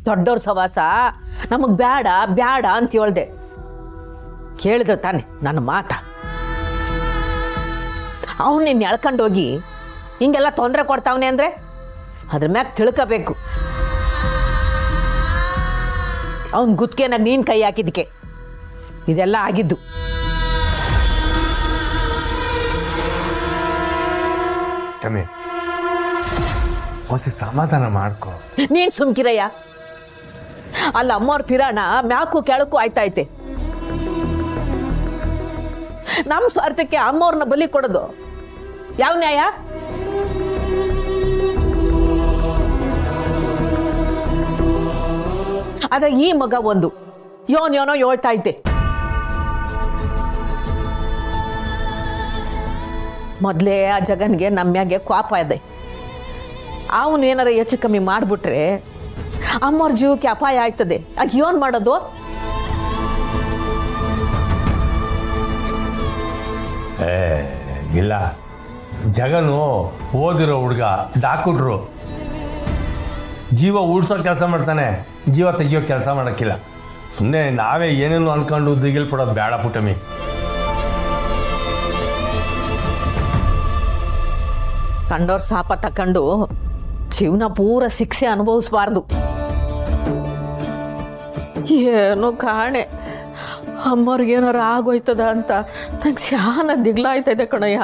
ದೊಡ್ಡವ್ರ ಸವಾಸ ನಮಗೆ ಬ್ಯಾಡ ಬ್ಯಾಡ ಅಂತ ಹೇಳ್ದೆ. ಕೇಳಿದ್ರೆ ತಾನೆ ನನ್ನ ಮಾತ. ಅವನು ನಿನ್ನ ಎಳ್ಕೊಂಡೋಗಿ ಹಿಂಗೆಲ್ಲ ತೊಂದರೆ ಕೊಡ್ತಾವನೆ ಅಂದರೆ ಅದ್ರ ಮ್ಯಾಗ ತಿಳ್ಕೋಬೇಕು. ಅವನ ಗುತ್ತಿಗೆನಾಗ ನೀನು ಕೈ ಹಾಕಿದ್ದಕ್ಕೆ ಇದೆಲ್ಲ ಆಗಿದ್ದು. ಹೊಸ ಸಮಾಧಾನ ಮಾಡ್ಕೊ. ನೀನು ಸುಮ್ಕಿರಯ್ಯ. ಅಲ್ಲ ಅಮ್ಮವ್ರ ಪಿರಾಣ ಮ್ಯಾಕು ಕೆಳಕು ಆಯ್ತೈತೆ. ನಮ್ಮ ಸ್ವಾರ್ಥಕ್ಕೆ ಅಮ್ಮವ್ರನ್ನ ಬಲಿ ಕೊಡೋದು ಯಾವ ನ್ಯಾಯ? ಆದ್ರೆ ಈ ಮಗ ಒಂದು ಯೋನೋ ಹೇಳ್ತಾ ಐತೆ. ಮೊದಲೇ ಆ ಜಗನ್ಗೆ ನಮ್ಮ್ಯಾಗೆ ಕೋಪ ಇದೆ. ಅವನು ಏನಾರ ಹೆಚ್ಚು ಕಮ್ಮಿ ಮಾಡಿಬಿಟ್ರೆ ಅಮ್ಮವ್ರ ಜೀವಕ್ಕೆ ಅಪಾಯ ಆಯ್ತದೆ. ಆಗ ಏನ್ ಮಾಡೋದು? ಇಲ್ಲ, ಜಗನು ಓದಿರೋ ಹುಡುಗ, ಡಾಕ್ಟ್ರು. ಜೀವ ಉಳ್ಸೋ ಕೆಲಸ ಮಾಡ್ತಾನೆ, ಜೀವ ತೆಗಿಯೋ ಕೆಲಸ ಮಾಡೋಕ್ಕಿಲ್ಲ. ಸುಮ್ಮನೆ ನಾವೇ ಏನೇನು ಅನ್ಕೊಂಡು ದಿಗಿಲ್ ಪಡೋದು ಬೇಡ ಪುಟ್ಟಮಿ. ಕಂಡೋರ್ ಸಾಪ ತಕೊಂಡು ಜೀವನ ಪೂರ ಶಿಕ್ಷೆ ಅನುಭವಿಸಬಾರ್ದು. ಏನೋ ಕಾಣೆ ಅಮ್ಮವ್ರಿಗೇನಾರ ಆಗೋಯ್ತದ ಅಂತ ನಂಗೆ ಶಾನ ದಿಗ್ಲಾಯ್ತದೆ ಕಣಯ್ಯ.